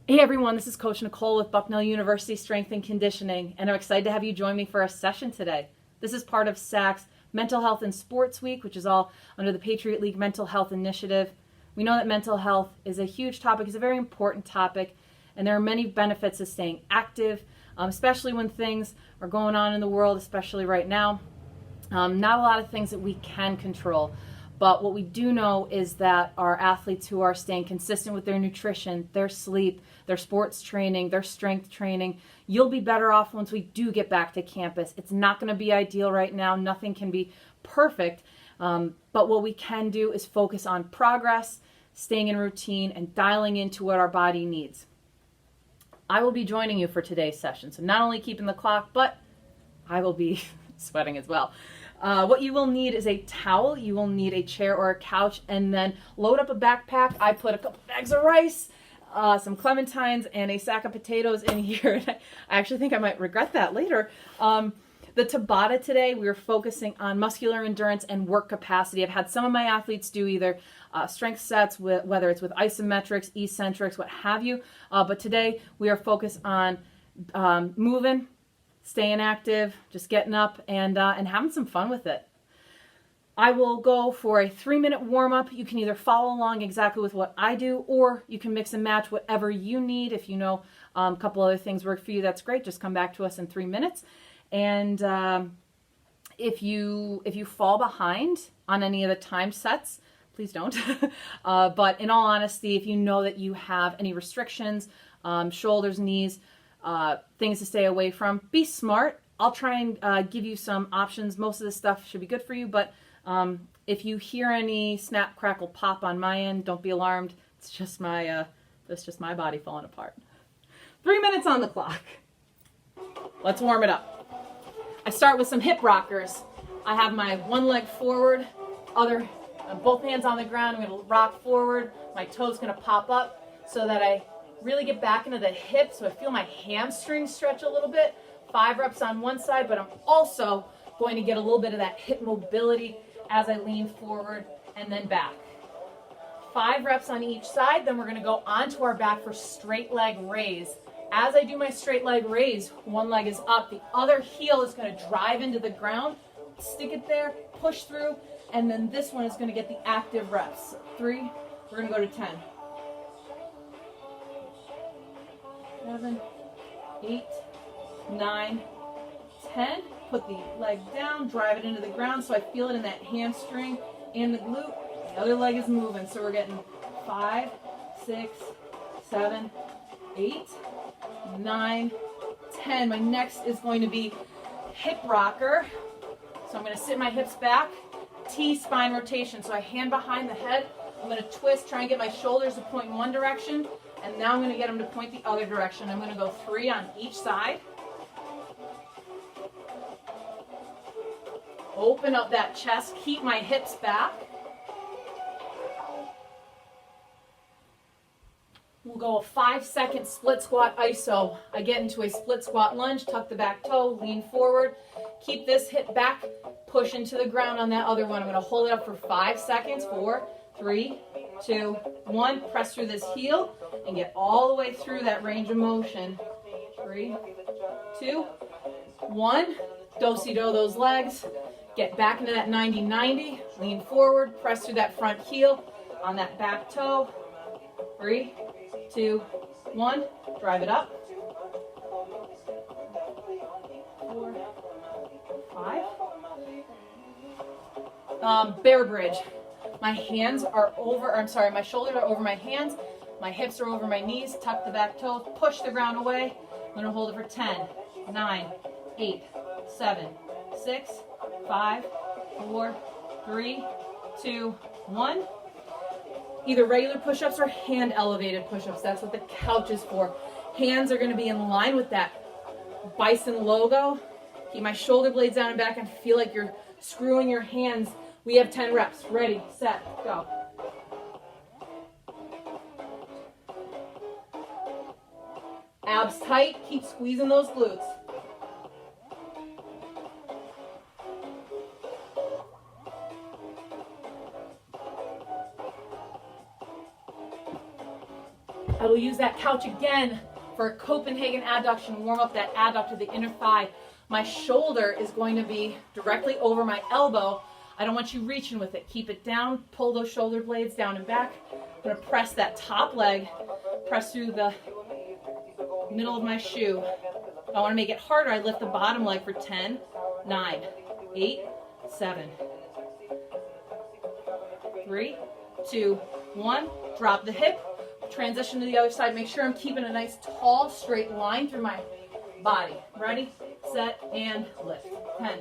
Hey everyone, this is Coach Nicole with Bucknell University Strength and Conditioning, and I'm excited to have you join me for a session today. This is part of SAAC's Mental Health and Sports Week, which is all under the Patriot League Mental Health Initiative. We know that mental health is a huge topic, it's a very important topic, and there are many benefits of staying active, especially when things are going on in the world, especially right now. Not a lot of things that we can control. But what we do know is that our athletes who are staying consistent with their nutrition, their sleep, their sports training, their strength training, you'll be better off once we do get back to campus. It's not going to be ideal right now. Nothing can be perfect. But what we can do is focus on progress, staying in routine, and dialing into what our body needs. I will be joining you for today's session. So not only keeping the clock, but I will be sweating as well. What you will need is a towel, you will need a chair or a couch, and then load up a backpack. I put a couple bags of rice, some clementines, and a sack of potatoes in here. I actually think I might regret that later. The Tabata today, we were focusing on muscular endurance and work capacity. I've had some of my athletes do either strength sets, whether it's with isometrics, eccentrics, what have you. But today we are focused on moving, staying active, just getting up and having some fun with it. I will go for a 3-minute warm-up. You can either follow along exactly with what I do, or you can mix and match whatever you need. If you know a couple other things work for you, that's great. Just come back to us in 3 minutes. And if you fall behind on any of the time sets, please don't. But in all honesty, if you know that you have any restrictions, shoulders, knees, things to stay away from, be smart. I'll try and give you some options. Most of this stuff should be good for you, but if you hear any snap, crackle, pop on my end, don't be alarmed. It's just my body falling apart. 3 minutes on the clock. Let's warm it up. I start with some hip rockers. I have my one leg forward, both hands on the ground. I'm going to rock forward. My toes going to pop up so that I really get back into the hips, so I feel my hamstrings stretch a little bit. 5 reps on one side, but I'm also going to get a little bit of that hip mobility as I lean forward and then back. 5 reps on each side, then we're going to go onto our back for straight leg raise. As I do my straight leg raise, one leg is up, the other heel is going to drive into the ground, stick it there, push through, and then this one is going to get the active reps. 3, we're going to go to 10. 7, 8, 9, 10. Put the leg down, drive it into the ground so I feel it in that hamstring and the glute. The other leg is moving, so we're getting 5, 6, 7, 8, 9, 10. My next is going to be hip rocker. So I'm going to sit my hips back, T spine rotation. So I hand behind the head. I'm going to twist, try and get my shoulders to point in one direction. And now I'm going to get them to point the other direction. I'm going to go 3 on each side. Open up that chest, keep my hips back. We'll go a 5-second split squat iso. I get into a split squat lunge, tuck the back toe, lean forward. Keep this hip back, push into the ground on that other one. I'm going to hold it up for 5 seconds. 4, 3, 2, 1. Press through this heel and get all the way through that range of motion. 3, 2, 1. Do-si-do those legs. Get back into that 90-90. Lean forward. Press through that front heel on that back toe. 3, 2, 1. Drive it up. 4, 5. Bear bridge. My shoulders are over my hands. My hips are over my knees. Tuck the back toes. Push the ground away. I'm going to hold it for 10, 9, 8, 7, 6, 5, 4, 3, 2, 1. Either regular push-ups or hand elevated push-ups. That's what the couch is for. Hands are going to be in line with that bison logo. Keep my shoulder blades down and back and feel like you're screwing your hands. We have 10 reps. Ready, set, go. Abs tight, keep squeezing those glutes. I will use that couch again for a Copenhagen adduction, warm up that adduct of the inner thigh. My shoulder is going to be directly over my elbow. I don't want you reaching with it. Keep it down, pull those shoulder blades down and back. I'm gonna press that top leg, press through the middle of my shoe. If I wanna make it harder, I lift the bottom leg for 10, 9, 8, 7, 3, 2, 1. Drop the hip, transition to the other side. Make sure I'm keeping a nice tall straight line through my body. Ready, set, and lift. 10,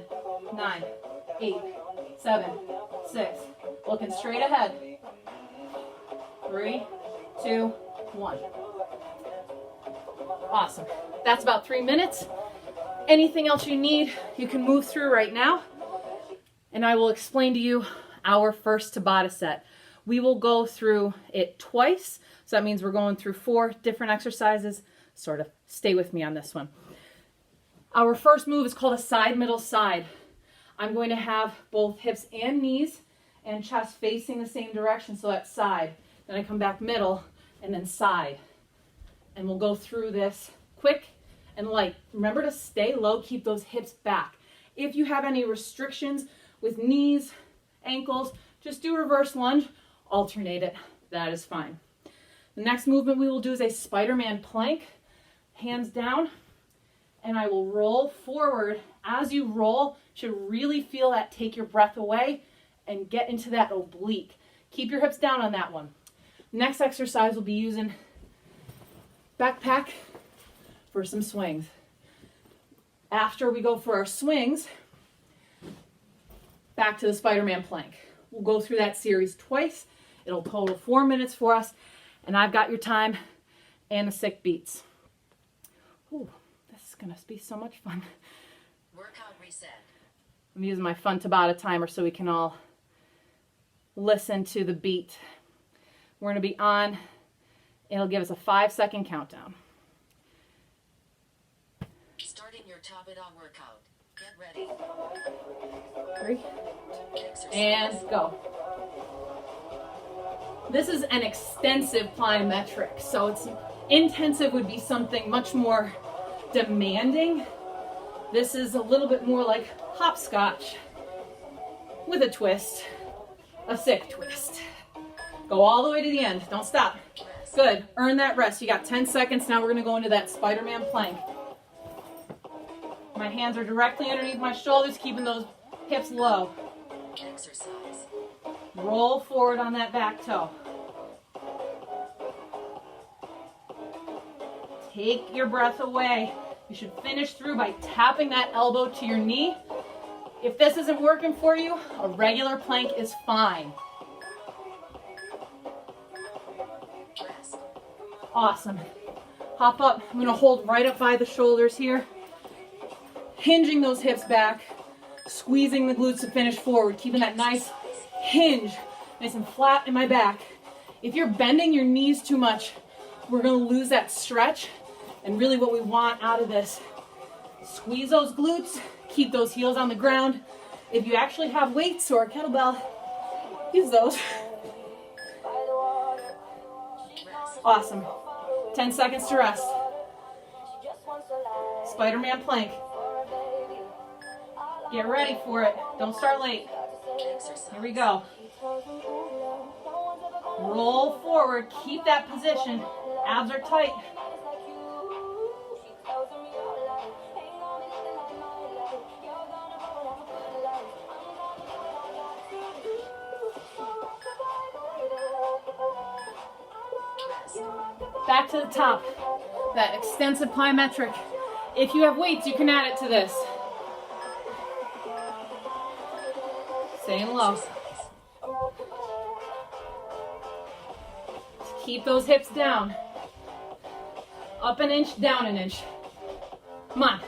9, 8, 7, 6. Looking straight ahead. 3, 2, 1. Awesome. That's about 3 minutes. Anything else you need, you can move through right now. And I will explain to you our first Tabata set. We will go through it twice. So that means we're going through 4 different exercises. Sort of stay with me on this one. Our first move is called a side, middle, side. I'm going to have both hips and knees and chest facing the same direction, so that's side. Then I come back middle and then side. And we'll go through this quick and light. Remember to stay low, keep those hips back. If you have any restrictions with knees, ankles, just do reverse lunge, alternate it. That is fine. The next movement we will do is a Spiderman Plank. Hands down, and I will roll forward. As you roll, you should really feel that take your breath away and get into that oblique. Keep your hips down on that one. Next exercise will be using backpack for some swings. After we go for our swings, back to the Spiderman Plank. We'll go through that series twice. It'll total 4 minutes for us, and I've got your time and the sick beats. Ooh, this is gonna be so much fun. Workout reset. I'm using my fun Tabata timer so we can all listen to the beat. We're gonna be on, it'll give us a 5-second countdown. Starting your Tabata workout. Get ready. 3, Exercise. and go. This is an extensive plyometric, so it's intensive would be something much more demanding. This is a little bit more like hopscotch with a twist, a sick twist. Go all the way to the end, don't stop. Good, earn that rest. You got 10 seconds, now we're gonna go into that Spiderman Plank. My hands are directly underneath my shoulders, keeping those hips low. Exercise. Roll forward on that back toe. Take your breath away. You should finish through by tapping that elbow to your knee. If this isn't working for you, a regular plank is fine. Rest. Awesome. Hop up. I'm gonna hold right up by the shoulders here. Hinging those hips back. Squeezing the glutes to finish forward. Keeping that nice hinge, nice and flat in my back. If you're bending your knees too much, we're gonna lose that stretch. And really what we want out of this, squeeze those glutes, keep those heels on the ground. If you actually have weights or a kettlebell, use those. Awesome. 10 seconds to rest. Spiderman Plank. Get ready for it. Don't start late. Here we go. Roll forward. Keep that position. Abs are tight. Back to the top. That extensive plyometric. If you have weights, you can add it to this. Staying low. Keep those hips down. Up an inch, down an inch. Come on.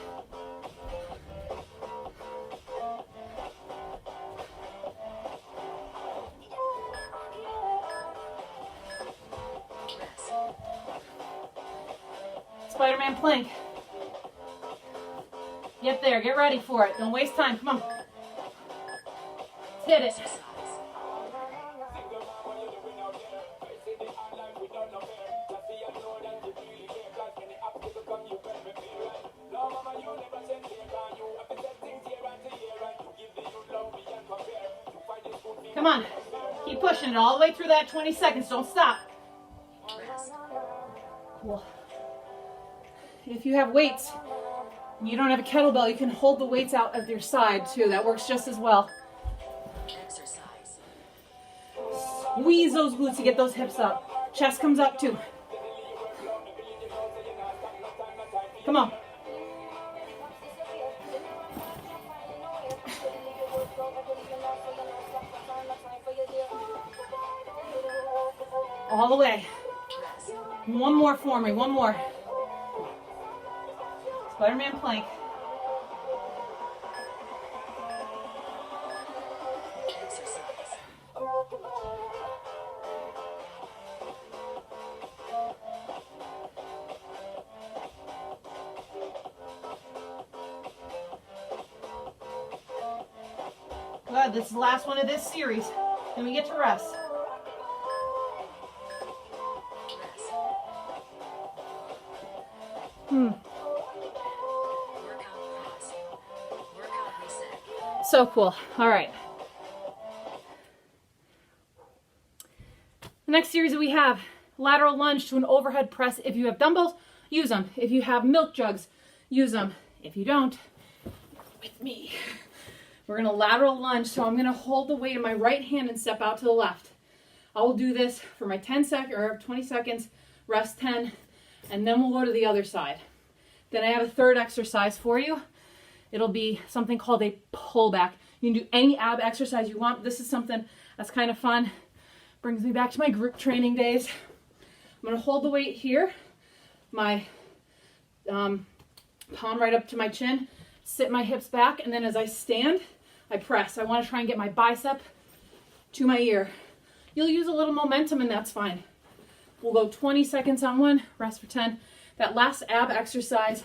Spiderman Plank. Get there, get ready for it. Don't waste time, come on. Hit it. Come on. Keep pushing it all the way through that 20 seconds. Don't stop. Rest. Cool. If you have weights, and you don't have a kettlebell, you can hold the weights out at your side too. That works just as well. Exercise. Squeeze those glutes to get those hips up. Chest comes up too. Come on. All the way. Rest. One more for me, one more. Spiderman Plank. Exercise. Good, this is the last one of this series. Then we get to rest. Rest. Workout pause. Workout reset. So cool. All right. The next series that we have, lateral lunge to an overhead press. If you have dumbbells, use them. If you have milk jugs, use them. If you don't, with me. We're gonna lateral lunge, so I'm gonna hold the weight in my right hand and step out to the left. I will do this for my 20 seconds, rest 10, and then we'll go to the other side. Then I have a third exercise for you. It'll be something called a pullback. You can do any ab exercise you want. This is something that's kind of fun. Brings me back to my group training days. I'm gonna hold the weight here, my palm right up to my chin, sit my hips back, and then as I stand, I press. I want to try and get my bicep to my ear. You'll use a little momentum and that's fine. We'll go 20 seconds on one, rest for 10. That last ab exercise,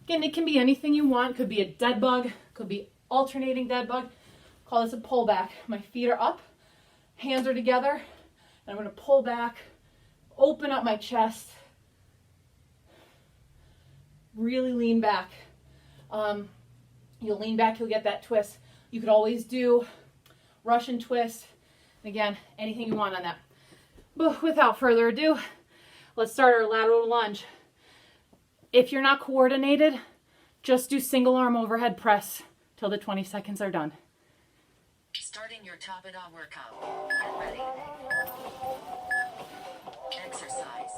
again, it can be anything you want. Could be a dead bug, could be alternating dead bug. Call this a pullback. My feet are up, hands are together, and I'm going to pull back, open up my chest, really lean back. You'll lean back, you'll get that twist. You could always do Russian twist. Again, anything you want on that. But without further ado, let's start our lateral lunge. If you're not coordinated, just do single arm overhead press till the 20 seconds are done. Starting your Tabata workout. Get ready. Exercise.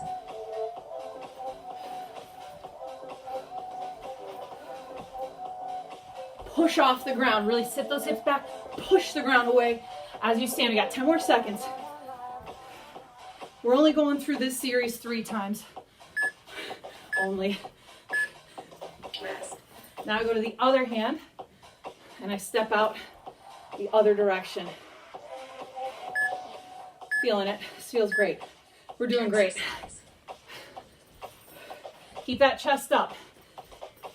Push off the ground. Really sit those hips back. Push the ground away as you stand. We got 10 more seconds. We're only going through this series 3 times. Only. Rest. Now I go to the other hand and I step out the other direction. Feeling it. This feels great. We're doing great. Exercise. Keep that chest up.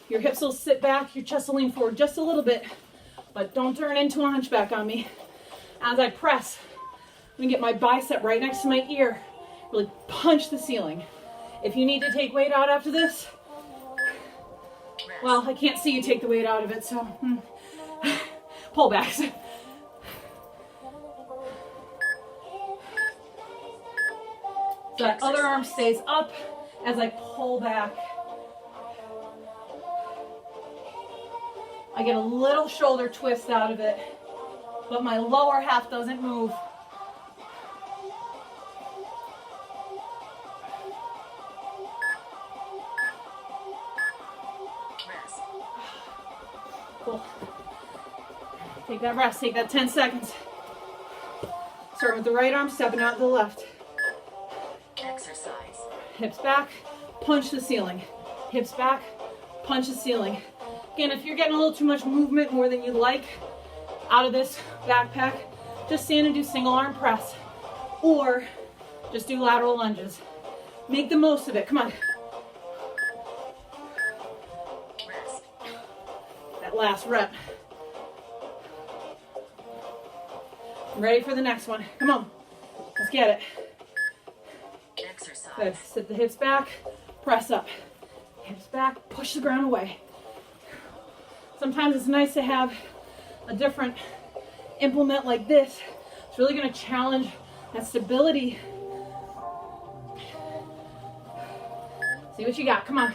Your hips will sit back, your chest will lean forward just a little bit, but don't turn into a hunchback on me. As I press, I'm gonna get my bicep right next to my ear, really punch the ceiling. If you need to take weight out after this, Rest. well, I can't see you take the weight out of it, so pullbacks. So that other arm stays up as I pull back. I get a little shoulder twist out of it, but my lower half doesn't move. Rest. Cool. Take that rest, take that 10 seconds. Starting with the right arm, stepping out to the left. Exercise. Hips back, punch the ceiling. Hips back, punch the ceiling. Again, if you're getting a little too much movement, more than you'd like, out of this backpack, just stand and do single arm press. Or just do lateral lunges. Make the most of it. Come on. Rest. That last rep. I'm ready for the next one. Come on. Let's get it. Exercise. Good. Sit the hips back, press up. Hips back, push the ground away. Sometimes it's nice to have a different implement like this It's really going to challenge that stability. See what you got. Come on.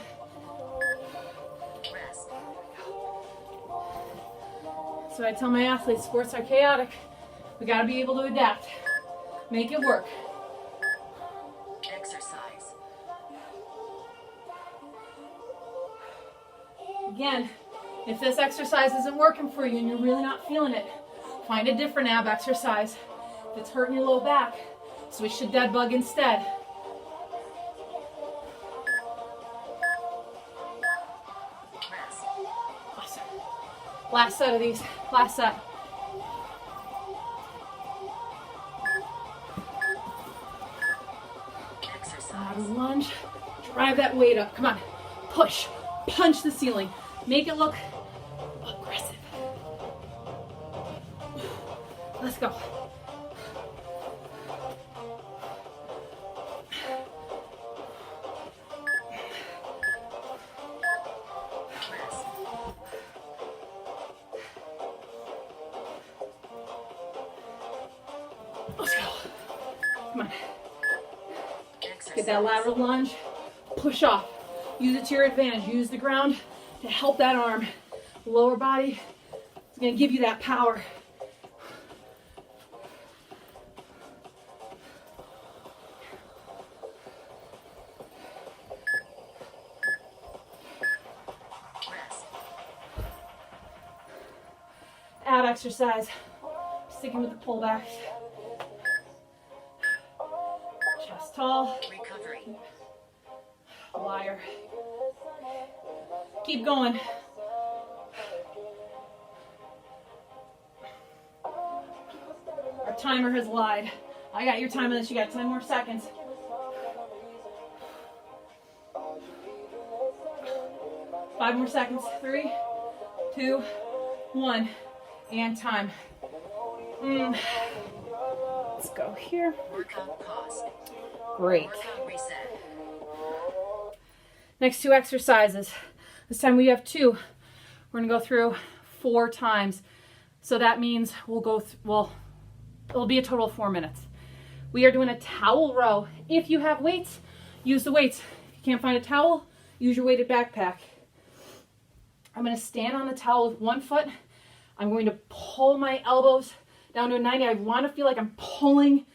Rest. So I tell my athletes, sports are chaotic. We got to be able to adapt. Make it work. Exercise. Again, if this exercise isn't working for you and you're really not feeling it, find a different ab exercise. If it's hurting your low back, switch to dead bug instead. Rest. Awesome. Last set of these. Last set. Exercise. Lateral lunge. Drive that weight up. Come on. Push. Punch the ceiling. Make it look aggressive. Let's go. Rest. Let's go. Come on. Exercise. Get that lateral lunge. Push off. Use it to your advantage. Use the ground to help that arm. Lower body is going to give you that power. Rest. Ab exercise. Sticking with the pullbacks. Chest tall. Recovery. Liar. Keep going. Our timer has lied. I got your time on this. You got 10 more seconds. Five more seconds. 3, 2, 1, and time. Let's go here. Workout pause. Great. Workout reset. Next 2 exercises. This time we have 2. We're gonna go through 4 times. So that means we'll go, it'll be a total of 4 minutes. We are doing a towel row. If you have weights, use the weights. If you can't find a towel, use your weighted backpack. I'm gonna stand on the towel with one foot. I'm going to pull my elbows down to a 90. I wanna feel like I'm pulling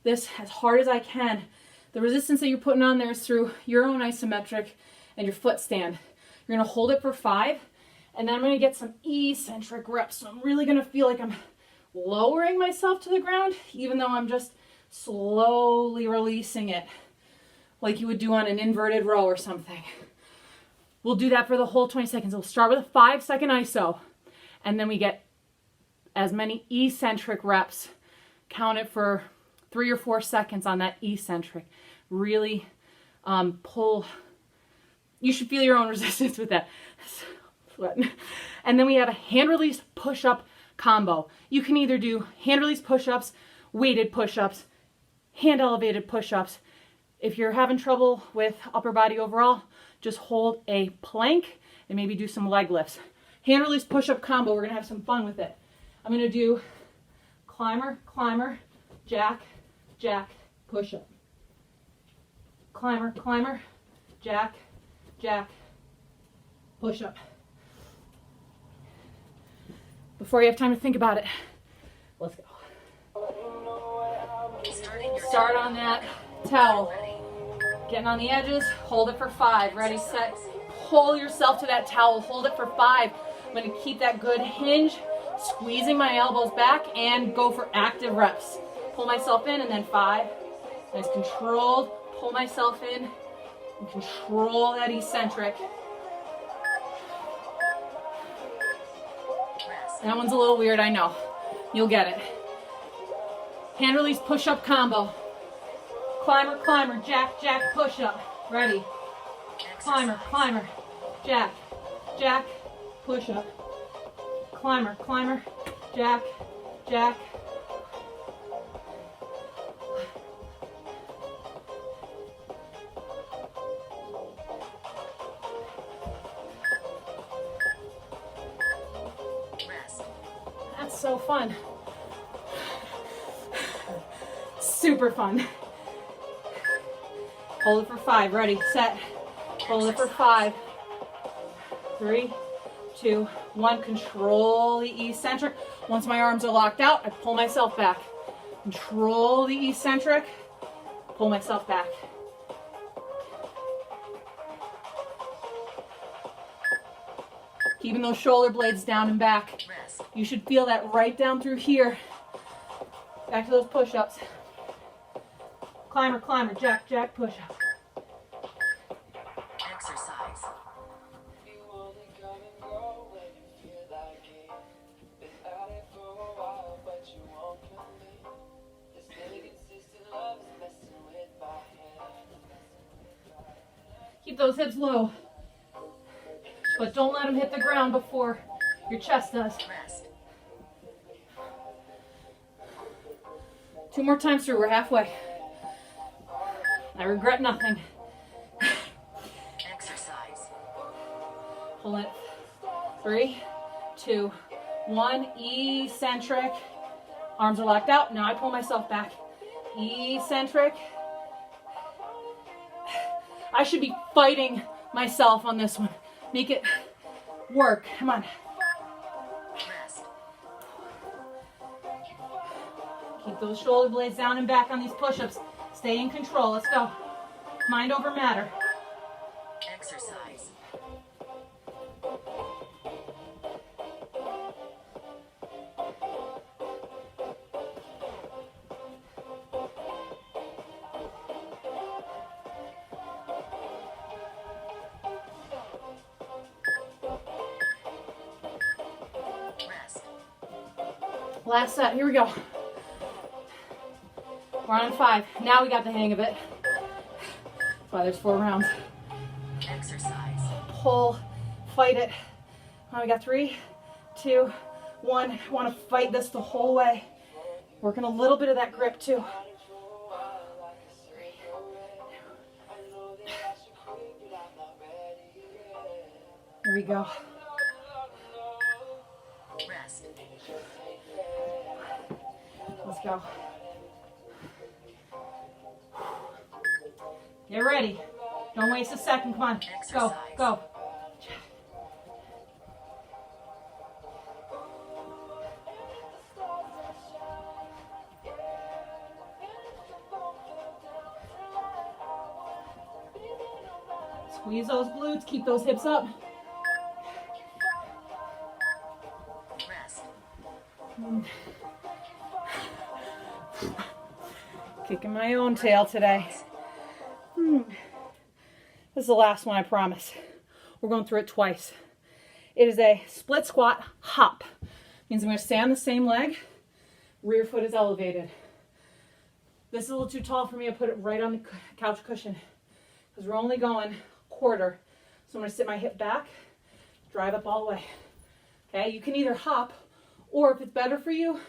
this as hard as I can. The resistance that you're putting on there is through your own isometric and your foot stand. You're gonna hold it for 5, and then I'm gonna get some eccentric reps. So I'm really gonna feel like I'm lowering myself to the ground, even though I'm just slowly releasing it, like you would do on an inverted row or something. We'll do that for the whole 20 seconds. We'll start with a 5-second iso, and then we get as many eccentric reps. Count it for 3 or 4 seconds on that eccentric. Really pull. You should feel your own resistance with that. Sweating. And then we have a hand release push-up combo. You can either do hand release push-ups, weighted push-ups, hand elevated push-ups. If you're having trouble with upper body overall, just hold a plank and maybe do some leg lifts. Hand release push-up combo, we're gonna have some fun with it. I'm gonna do climber, climber, jack, jack, push-up. Climber, climber, jack, jack, push-up. Before you have time to think about it, let's go. Start on that towel. Getting on the edges, hold it for 5. Ready, set, pull yourself to that towel, hold it for 5. I'm gonna keep that good hinge, squeezing my elbows back, and go for active reps. Pull myself in, and then 5. Nice controlled, pull myself in, and control that eccentric. That one's a little weird, I know. You'll get it. Hand release push-up combo. Climber, climber, jack, jack, push-up. Ready. Climber, climber, jack, jack, push-up. Climber, climber, jack, jack. That's so fun. super fun. Hold it for 5. Ready, set. Hold it for 5. 3, 2, 1. Control the eccentric. Once my arms are locked out, I pull myself back. Control the eccentric. Pull myself back. Keeping those shoulder blades down and back. You should feel that right down through here. Back to those push-ups. Climber, climber, jack, jack, push-up. Exercise. Keep those hips low, but don't let them hit the ground before your chest does. Rest. 2 more times through, we're halfway. I regret nothing. Exercise. Hold it. 3, 2, 1. Eccentric. Arms are locked out. Now I pull myself back. Eccentric. I should be fighting myself on this one. Make it work. Come on. Rest. Keep those shoulder blades down and back on these push-ups. Stay in control. Let's go. Mind over matter. Exercise. Rest. Last set. Here we go. We're on 5. Now we got the hang of it. That's why there's 4 rounds. Exercise. Pull, fight it. Now we got 3, 2, 1. I want to fight this the whole way. Working a little bit of that grip too. Here we go. Rest. Let's go. Get ready. Don't waste a second. Come on. Go. Go. Squeeze those glutes. Keep those hips up. Rest. Kicking my own tail today. This is the last one, I promise. We're going through it twice. It is a split squat hop. Means I'm going to stay on the same leg. Rear foot is elevated. This is a little too tall for me. I put it right on the couch cushion because we're only going quarter. So I'm going to sit my hip back, drive up all the way. Okay, you can either hop, or if it's better for you,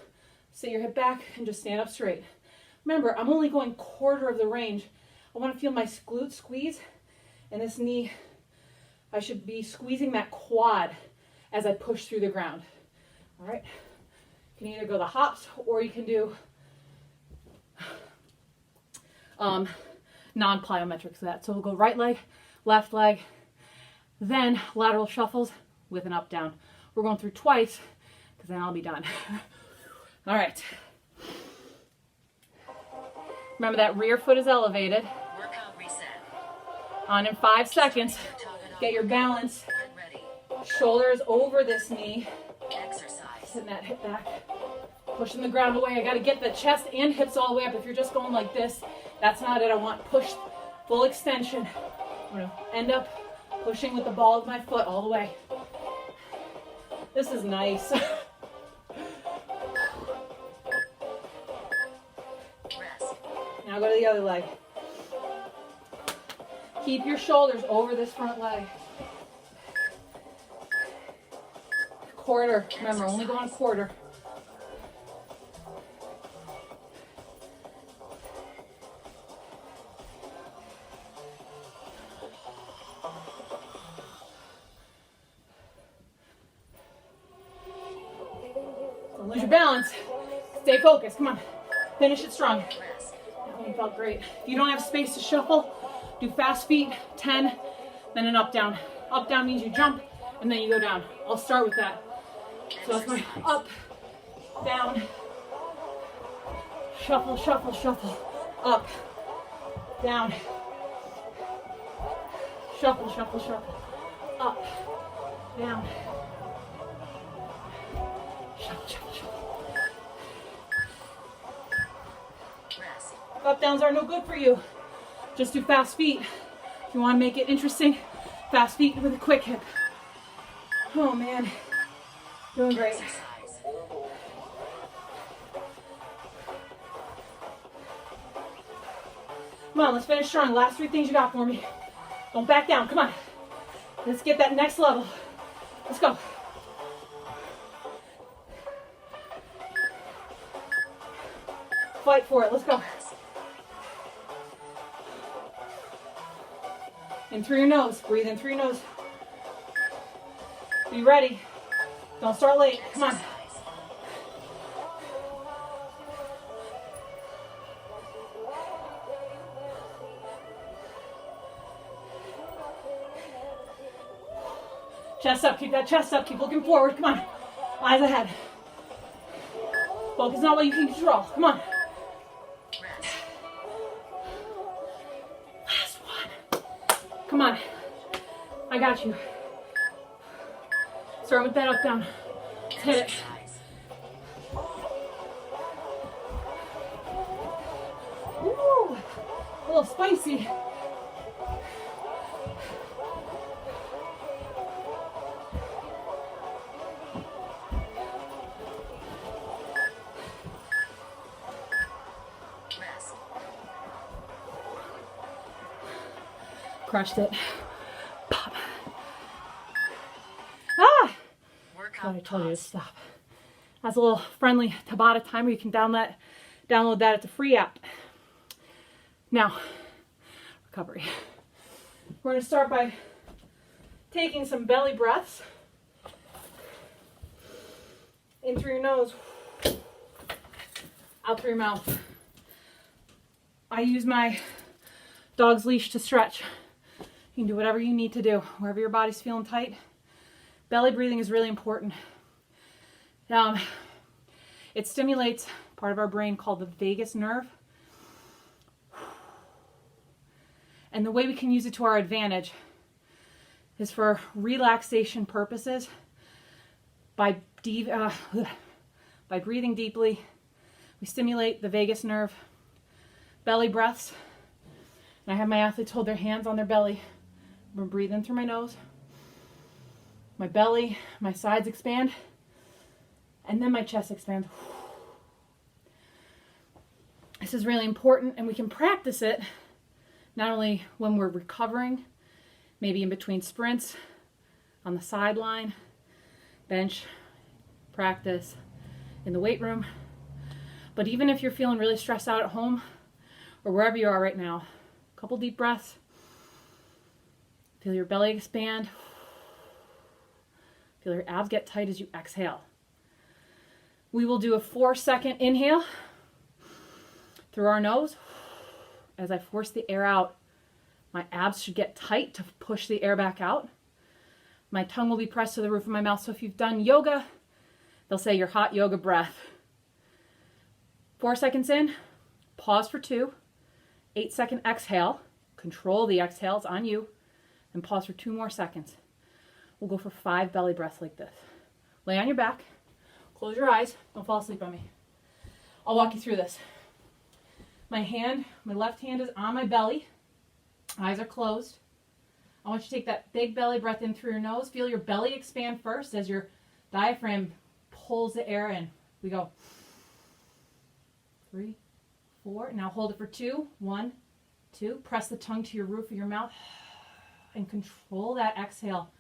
sit your hip back and just stand up straight. Remember, I'm only going quarter of the range. I want to feel my glute squeeze, and this knee, I should be squeezing that quad as I push through the ground. All right, you can either go the hops, or you can do non-plyometrics of that. So we'll go right leg, left leg, then lateral shuffles with an up down. We're going through twice because then I'll be done. All right. Remember that rear foot is elevated. Workout reset. On in 5 seconds. Get your balance. Get ready. Shoulders over this knee. Exercise. Sitting that hip back. Pushing the ground away. I got to get the chest and hips all the way up. If you're just going like this, that's not it. I want push, full extension. I'm going to end up pushing with the ball of my foot all the way. This is nice. Rest. Now go to the other leg. Keep your shoulders over this front leg. Quarter. Remember, only go on quarter. Don't lose your balance. Stay focused. Come on. Finish it strong. Rest. You felt great. If you don't have space to shuffle, do fast feet, 10, then an up, down. Up, down means you jump, and then you go down. I'll start with that. So that's my up, down, shuffle, shuffle, shuffle, up, down, shuffle, shuffle, shuffle, up, down, shuffle, shuffle, shuffle. Up downs are no good for you. Just do fast feet. If you want to make it interesting, fast feet with a quick hip. Oh man, doing great. Come on, let's finish strong. Last 3 things you got for me. Don't back down, come on. Let's get that next level. Let's go. Fight for it, let's go. In through your nose, breathe in through your nose. Be ready. Don't start late, come on. Chest up, keep that chest up, keep looking forward, come on. Eyes ahead. Focus on what you can control, come on. Last one. Come on. I got you. Start with that up, down. Let's hit it. Woo! A little spicy. Crushed it. Pop. Ah! Thought I told you to stop. That's a little friendly Tabata timer. You can download that at the free app. Now, recovery. We're going to start by taking some belly breaths. In through your nose. Out through your mouth. I use my dog's leash to stretch. You can do whatever you need to do, wherever your body's feeling tight. Belly breathing is really important. It stimulates part of our brain called the vagus nerve. And the way we can use it to our advantage is for relaxation purposes. By breathing deeply, we stimulate the vagus nerve. Belly breaths. And I have my athletes hold their hands on their belly. I'm going to breathe in through my nose. My belly, my sides expand. And then my chest expands. This is really important, and we can practice it not only when we're recovering, maybe in between sprints, on the sideline, bench, practice, in the weight room. But even if you're feeling really stressed out at home or wherever you are right now, a couple deep breaths. Feel your belly expand. Feel your abs get tight as you exhale. We will do a 4-second inhale through our nose. As I force the air out, my abs should get tight to push the air back out. My tongue will be pressed to the roof of my mouth. So if you've done yoga, they'll say your hot yoga breath. 4 seconds in, pause for 2, 8-second exhale. Control the exhale, it's on you. And pause for 2 more seconds. We'll go for 5 belly breaths like this. Lay on your back, close your eyes, don't fall asleep on me. I'll walk you through this. My left hand is on my belly. Eyes are closed. I want you to take that big belly breath in through your nose. Feel your belly expand first as your diaphragm pulls the air in. We go 3, 4. Now hold it for 2. 1, 2. Press the tongue to your roof of your mouth and control that exhale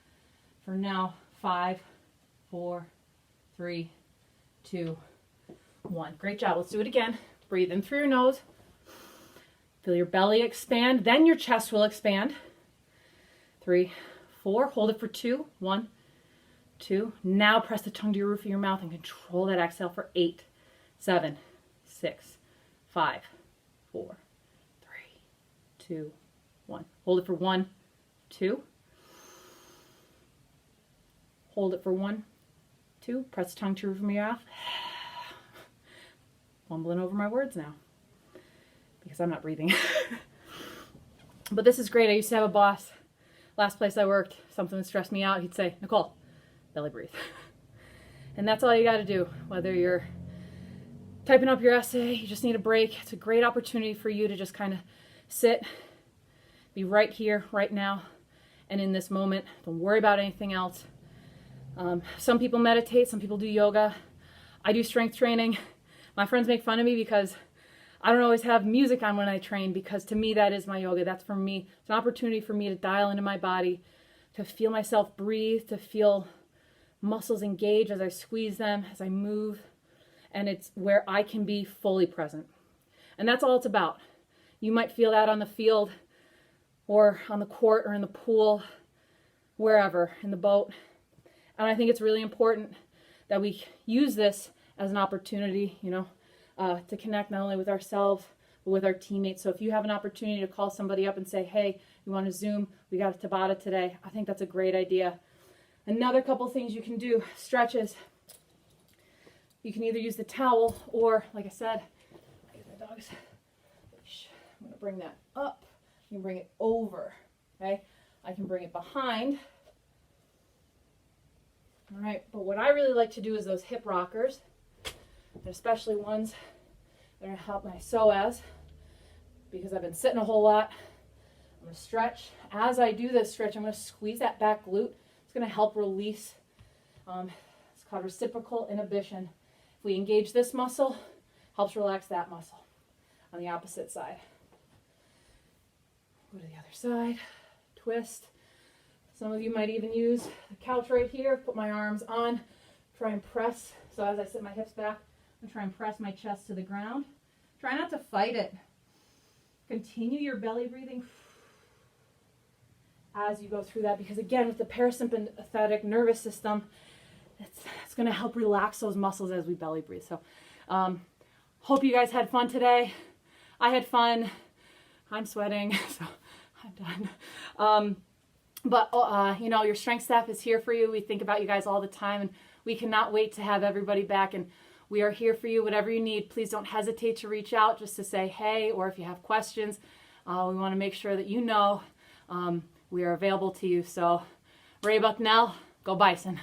for now 5, 4, 3, 2, 1. Great job. Let's do it again. Breathe in through your nose. Feel your belly expand. Then your chest will expand. 3, 4. Hold it for 2. 1, 2. Now press the tongue to your roof of your mouth and control that exhale for 8, 7, 6, 5, 4, 2, 1. Hold it for 1, 2. Hold it for 1, 2. Press tongue to roof of your mouth. Mumbling over my words now because I'm not breathing. But this is great. I used to have a boss. Last place I worked, something would stress me out. He'd say, Nicole, belly breathe. And that's all you got to do. Whether you're typing up your essay, you just need a break. It's a great opportunity for you to just kind of sit, be right here, right now, and in this moment. Don't worry about anything else. Some people meditate, some people do yoga. I do strength training. My friends make fun of me because I don't always have music on when I train, because to me that is my yoga. That's for me. It's an opportunity for me to dial into my body, to feel myself breathe, to feel muscles engage as I squeeze them, as I move. And it's where I can be fully present. And that's all it's about. You might feel that on the field or on the court or in the pool, wherever, in the boat. And I think it's really important that we use this as an opportunity, to connect not only with ourselves, but with our teammates. So if you have an opportunity to call somebody up and say, hey, you want to Zoom? We got a Tabata today. I think that's a great idea. Another couple things you can do, stretches. You can either use the towel or, like I said, the dogs. I'm going to bring that up. You can bring it over, okay? I can bring it behind. All right, but what I really like to do is those hip rockers, and especially ones that are going to help my psoas, because I've been sitting a whole lot. I'm going to stretch. As I do this stretch, I'm going to squeeze that back glute. It's going to help release. It's called reciprocal inhibition. If we engage this muscle, helps relax that muscle. On the opposite side. Go to the other side. Twist. Some of you might even use the couch right here. Put my arms on. Try and press. So as I sit my hips back, I'm going to try and press my chest to the ground. Try not to fight it. Continue your belly breathing as you go through that, because again, with the parasympathetic nervous system, it's going to help relax those muscles as we belly breathe. So hope you guys had fun today. I had fun. I'm sweating, so I'm done. But your strength staff is here for you. We think about you guys all the time, and we cannot wait to have everybody back. And we are here for you, whatever you need. Please don't hesitate to reach out just to say hey, or if you have questions. We want to make sure that we are available to you. So, Ray Bucknell, go Bison.